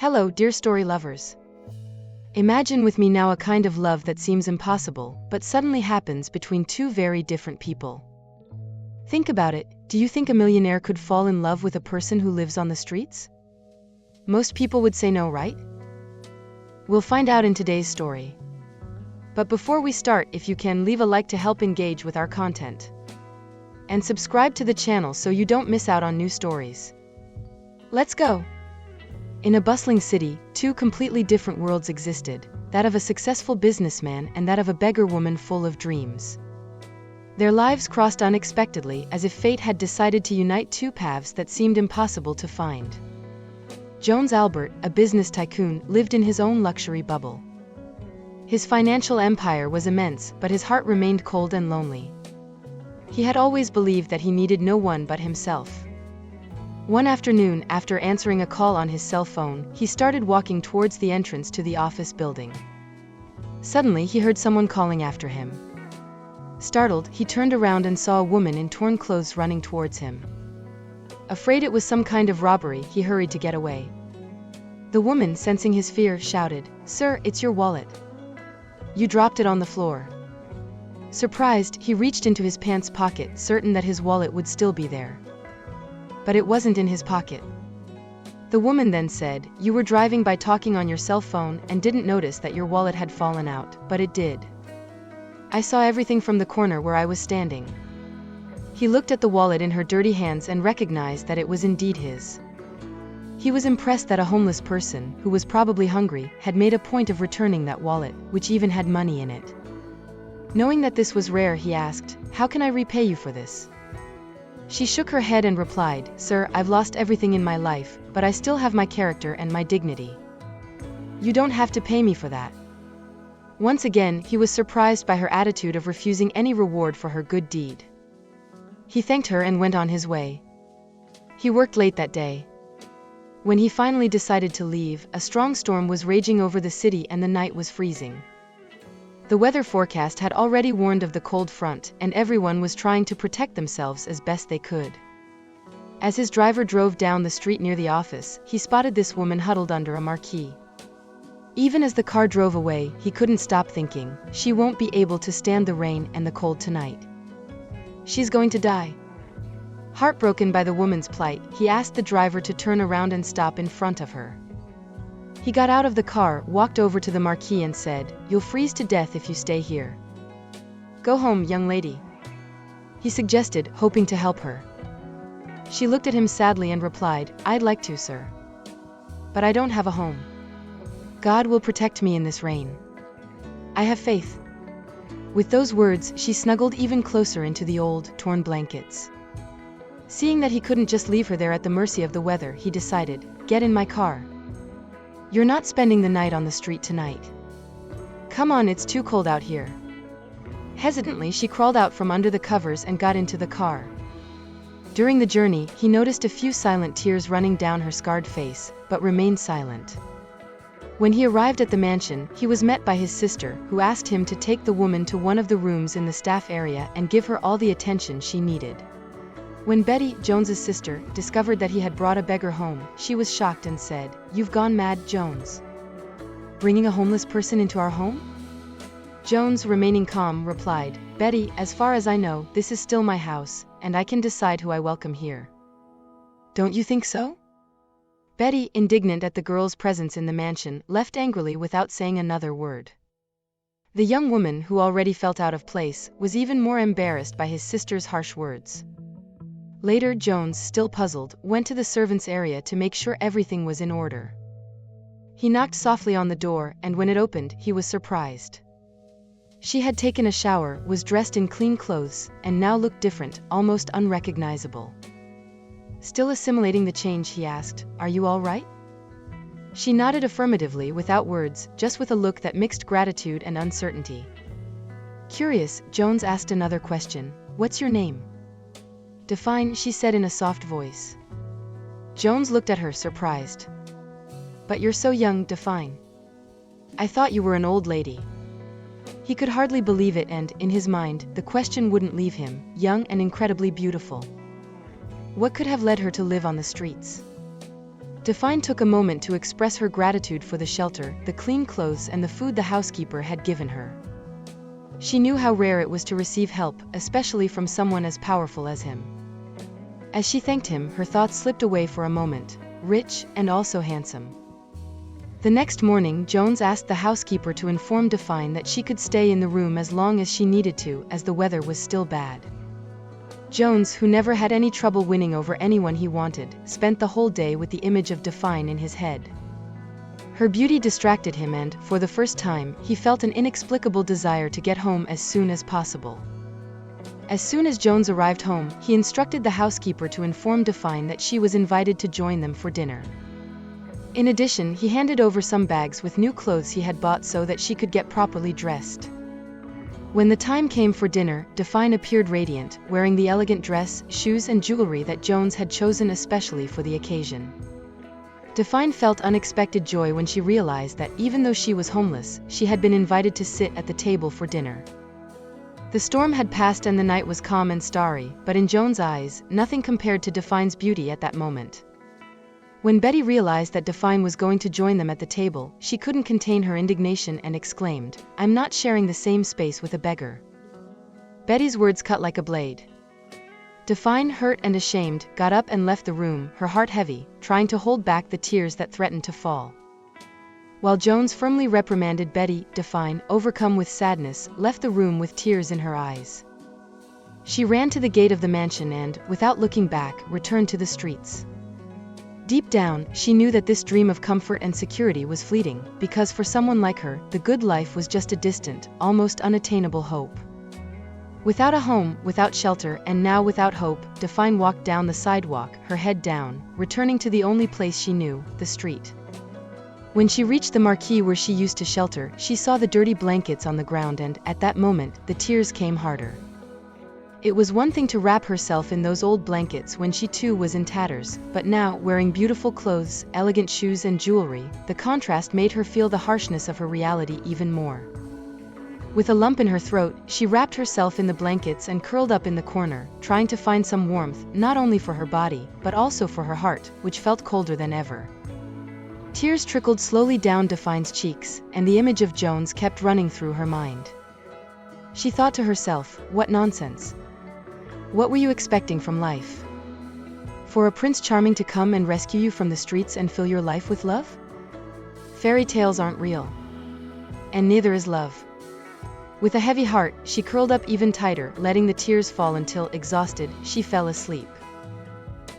Hello, dear story lovers. Imagine with me now a kind of love that seems impossible, but suddenly happens between two very different people. Think about it, do you think a millionaire could fall in love with a person who lives on the streets? Most people would say no, right? We'll find out in today's story. But before we start, if you can, leave a like to help engage with our content. And subscribe to the channel so you don't miss out on new stories. Let's go! In a bustling city, two completely different worlds existed, that of a successful businessman and that of a beggar woman full of dreams. Their lives crossed unexpectedly, as if fate had decided to unite two paths that seemed impossible to find. Jones Albert, a business tycoon, lived in his own luxury bubble. His financial empire was immense, but his heart remained cold and lonely. He had always believed that he needed no one but himself. One afternoon, after answering a call on his cell phone, he started walking towards the entrance to the office building. Suddenly, he heard someone calling after him. Startled, he turned around and saw a woman in torn clothes running towards him. Afraid it was some kind of robbery, he hurried to get away. The woman, sensing his fear, shouted, "Sir, it's your wallet. You dropped it on the floor." Surprised, he reached into his pants pocket, certain that his wallet would still be there. But it wasn't in his pocket. The woman then said, "You were driving by talking on your cell phone and didn't notice that your wallet had fallen out, but it did. I saw everything from the corner where I was standing." He looked at the wallet in her dirty hands and recognized that it was indeed his. He was impressed that a homeless person, who was probably hungry, had made a point of returning that wallet, which even had money in it. Knowing that this was rare, he asked, "How can I repay you for this?" She shook her head and replied, "Sir, I've lost everything in my life, but I still have my character and my dignity. You don't have to pay me for that." Once again, he was surprised by her attitude of refusing any reward for her good deed. He thanked her and went on his way. He worked late that day. When he finally decided to leave, a strong storm was raging over the city and the night was freezing. The weather forecast had already warned of the cold front, and everyone was trying to protect themselves as best they could. As his driver drove down the street near the office, he spotted this woman huddled under a marquee. Even as the car drove away, he couldn't stop thinking, she won't be able to stand the rain and the cold tonight. She's going to die. Heartbroken by the woman's plight, he asked the driver to turn around and stop in front of her. He got out of the car, walked over to the marquee and said, "You'll freeze to death if you stay here. Go home, young lady," he suggested, hoping to help her. She looked at him sadly and replied, "I'd like to, sir. But I don't have a home. God will protect me in this rain. I have faith." With those words, she snuggled even closer into the old, torn blankets. Seeing that he couldn't just leave her there at the mercy of the weather, he decided, "Get in my car. You're not spending the night on the street tonight. Come on, it's too cold out here." Hesitantly, she crawled out from under the covers and got into the car. During the journey, he noticed a few silent tears running down her scarred face, but remained silent. When he arrived at the mansion, he was met by his sister, who asked him to take the woman to one of the rooms in the staff area and give her all the attention she needed. When Betty, Jones's sister, discovered that he had brought a beggar home, she was shocked and said, "You've gone mad, Jones. Bringing a homeless person into our home?" Jones, remaining calm, replied, "Betty, as far as I know, this is still my house, and I can decide who I welcome here. Don't you think so?" Betty, indignant at the girl's presence in the mansion, left angrily without saying another word. The young woman, who already felt out of place, was even more embarrassed by his sister's harsh words. Later, Jones, still puzzled, went to the servants' area to make sure everything was in order. He knocked softly on the door, and when it opened, he was surprised. She had taken a shower, was dressed in clean clothes, and now looked different, almost unrecognizable. Still assimilating the change, he asked, "Are you all right?" She nodded affirmatively without words, just with a look that mixed gratitude and uncertainty. Curious, Jones asked another question, "What's your name?" "Dafyne," she said in a soft voice. Jones looked at her, surprised. "But you're so young, Dafyne. I thought you were an old lady." He could hardly believe it and, in his mind, the question wouldn't leave him, young and incredibly beautiful. What could have led her to live on the streets? Dafyne took a moment to express her gratitude for the shelter, the clean clothes and the food the housekeeper had given her. She knew how rare it was to receive help, especially from someone as powerful as him. As she thanked him, her thoughts slipped away for a moment. Rich, and also handsome. The next morning, Jones asked the housekeeper to inform Dafyne that she could stay in the room as long as she needed to, as the weather was still bad. Jones, who never had any trouble winning over anyone he wanted, spent the whole day with the image of Dafyne in his head. Her beauty distracted him and, for the first time, he felt an inexplicable desire to get home as soon as possible. As soon as Jones arrived home, he instructed the housekeeper to inform Dafyne that she was invited to join them for dinner. In addition, he handed over some bags with new clothes he had bought so that she could get properly dressed. When the time came for dinner, Dafyne appeared radiant, wearing the elegant dress, shoes and jewelry that Jones had chosen especially for the occasion. Dafyne felt unexpected joy when she realized that, even though she was homeless, she had been invited to sit at the table for dinner. The storm had passed and the night was calm and starry, but in Jones' eyes, nothing compared to Dafyne's beauty at that moment. When Betty realized that Dafyne was going to join them at the table, she couldn't contain her indignation and exclaimed, "I'm not sharing the same space with a beggar." Betty's words cut like a blade. Dafyne, hurt and ashamed, got up and left the room, her heart heavy, trying to hold back the tears that threatened to fall. While Jones firmly reprimanded Betty, Dafyne, overcome with sadness, left the room with tears in her eyes. She ran to the gate of the mansion and, without looking back, returned to the streets. Deep down, she knew that this dream of comfort and security was fleeting, because for someone like her, the good life was just a distant, almost unattainable hope. Without a home, without shelter, and now without hope, Dafyne walked down the sidewalk, her head down, returning to the only place she knew, the street. When she reached the marquee where she used to shelter, she saw the dirty blankets on the ground and, at that moment, the tears came harder. It was one thing to wrap herself in those old blankets when she too was in tatters, but now, wearing beautiful clothes, elegant shoes and jewelry, the contrast made her feel the harshness of her reality even more. With a lump in her throat, she wrapped herself in the blankets and curled up in the corner, trying to find some warmth, not only for her body, but also for her heart, which felt colder than ever. Tears trickled slowly down Dafyne's cheeks, and the image of Jones kept running through her mind. She thought to herself, what nonsense. What were you expecting from life? For a Prince Charming to come and rescue you from the streets and fill your life with love? Fairy tales aren't real. And neither is love. With a heavy heart, she curled up even tighter, letting the tears fall until, exhausted, she fell asleep.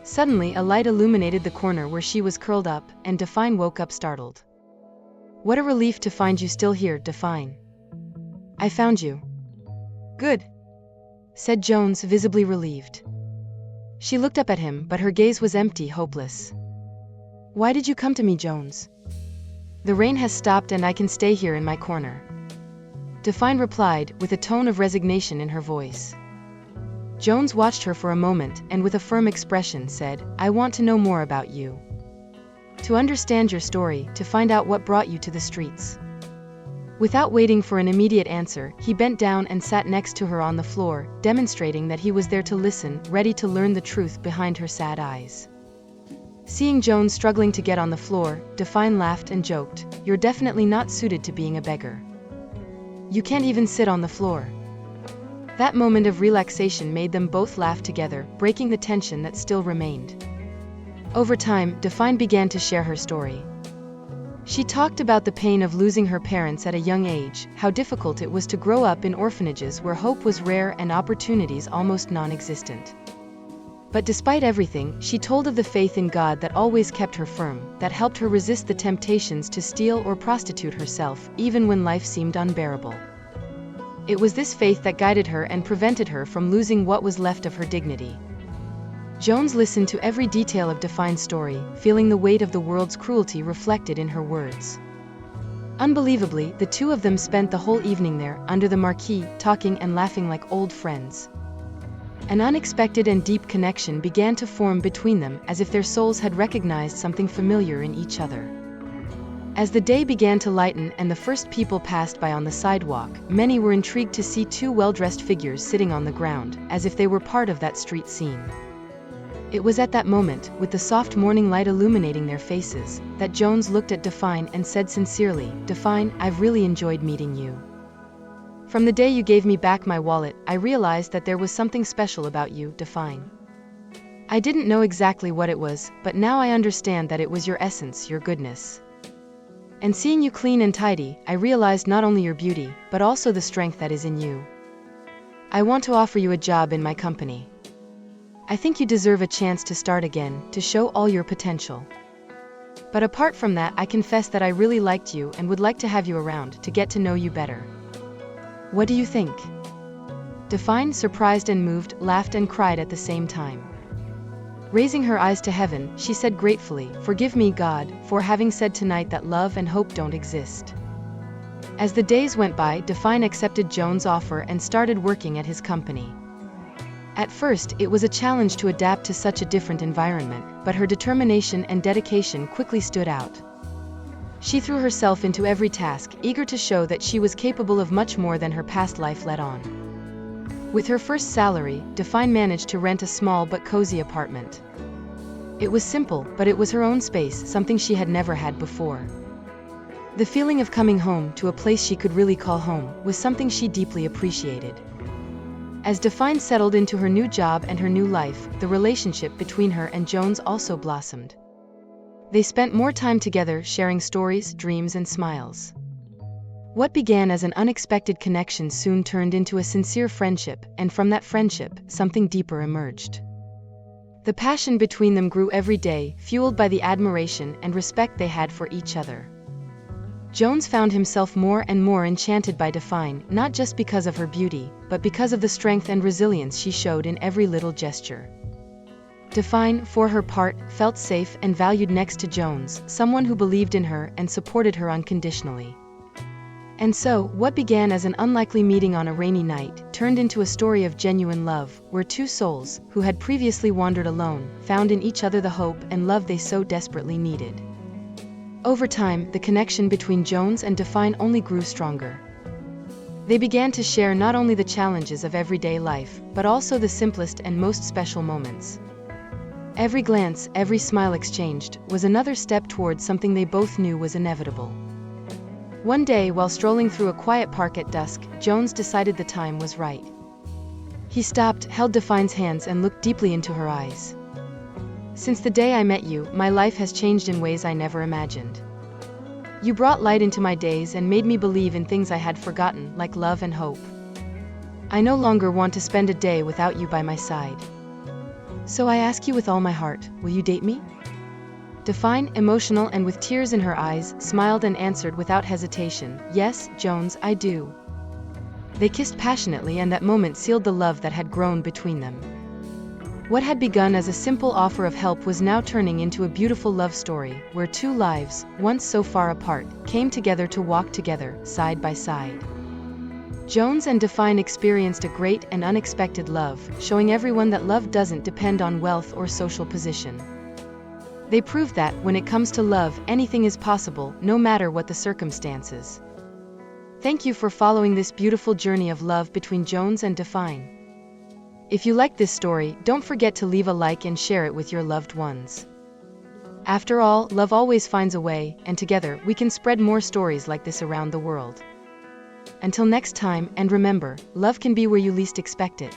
Suddenly, a light illuminated the corner where she was curled up, and Dafyne woke up startled. What a relief to find you still here, Dafyne. I found you. Good, said Jones, visibly relieved. She looked up at him, but her gaze was empty, hopeless. Why did you come to me, Jones? The rain has stopped and I can stay here in my corner. Dafyne replied, with a tone of resignation in her voice. Jones watched her for a moment, and with a firm expression said, I want to know more about you. To understand your story, to find out what brought you to the streets. Without waiting for an immediate answer, he bent down and sat next to her on the floor, demonstrating that he was there to listen, ready to learn the truth behind her sad eyes. Seeing Jones struggling to get on the floor, Dafyne laughed and joked, You're definitely not suited to being a beggar. You can't even sit on the floor. That moment of relaxation made them both laugh together, breaking the tension that still remained. Over time, Dafyne began to share her story. She talked about the pain of losing her parents at a young age, how difficult it was to grow up in orphanages where hope was rare and opportunities almost non-existent. But despite everything, she told of the faith in God that always kept her firm, that helped her resist the temptations to steal or prostitute herself, even when life seemed unbearable. It was this faith that guided her and prevented her from losing what was left of her dignity. Jones listened to every detail of Dafyne's story, feeling the weight of the world's cruelty reflected in her words. Unbelievably, the two of them spent the whole evening there, under the marquee, talking and laughing like old friends. An unexpected and deep connection began to form between them, as if their souls had recognized something familiar in each other. As the day began to lighten and the first people passed by on the sidewalk, many were intrigued to see two well-dressed figures sitting on the ground, as if they were part of that street scene. It was at that moment, with the soft morning light illuminating their faces, that Jones looked at Dafyne and said sincerely, "Dafyne, I've really enjoyed meeting you. From the day you gave me back my wallet, I realized that there was something special about you, Dafyne. I didn't know exactly what it was, but now I understand that it was your essence, your goodness. And seeing you clean and tidy, I realized not only your beauty, but also the strength that is in you. I want to offer you a job in my company. I think you deserve a chance to start again, to show all your potential. But apart from that, I confess that I really liked you and would like to have you around to get to know you better. What do you think?" Dafyne, surprised and moved, laughed and cried at the same time. Raising her eyes to heaven, she said gratefully, "Forgive me, God, for having said tonight that love and hope don't exist." As the days went by, Dafyne accepted Jones' offer and started working at his company. At first, it was a challenge to adapt to such a different environment, but her determination and dedication quickly stood out. She threw herself into every task, eager to show that she was capable of much more than her past life let on. With her first salary, Dafyne managed to rent a small but cozy apartment. It was simple, but it was her own space, something she had never had before. The feeling of coming home to a place she could really call home was something she deeply appreciated. As Dafyne settled into her new job and her new life, the relationship between her and Jones also blossomed. They spent more time together, sharing stories, dreams, and smiles. What began as an unexpected connection soon turned into a sincere friendship, and from that friendship, something deeper emerged. The passion between them grew every day, fueled by the admiration and respect they had for each other. Jones found himself more and more enchanted by Dafyne, not just because of her beauty, but because of the strength and resilience she showed in every little gesture. Dafyne, for her part, felt safe and valued next to Jones, someone who believed in her and supported her unconditionally. And so, what began as an unlikely meeting on a rainy night, turned into a story of genuine love, where two souls, who had previously wandered alone, found in each other the hope and love they so desperately needed. Over time, the connection between Jones and Dafyne only grew stronger. They began to share not only the challenges of everyday life, but also the simplest and most special moments. Every glance, every smile exchanged, was another step towards something they both knew was inevitable. One day, while strolling through a quiet park at dusk, Jones decided the time was right. He stopped, held Dafyne's hands and looked deeply into her eyes. "Since the day I met you, my life has changed in ways I never imagined. You brought light into my days and made me believe in things I had forgotten, like love and hope. I no longer want to spend a day without you by my side. So I ask you with all my heart, will you date me?" Dafyne, emotional and with tears in her eyes, smiled and answered without hesitation, "Yes, Jones, I do." They kissed passionately, and that moment sealed the love that had grown between them. What had begun as a simple offer of help was now turning into a beautiful love story, where two lives, once so far apart, came together to walk together, side by side. Jones and Dafyne experienced a great and unexpected love, showing everyone that love doesn't depend on wealth or social position. They proved that, when it comes to love, anything is possible, no matter what the circumstances. Thank you for following this beautiful journey of love between Jones and Dafyne. If you liked this story, don't forget to leave a like and share it with your loved ones. After all, love always finds a way, and together, we can spread more stories like this around the world. Until next time, and remember, love can be where you least expect it.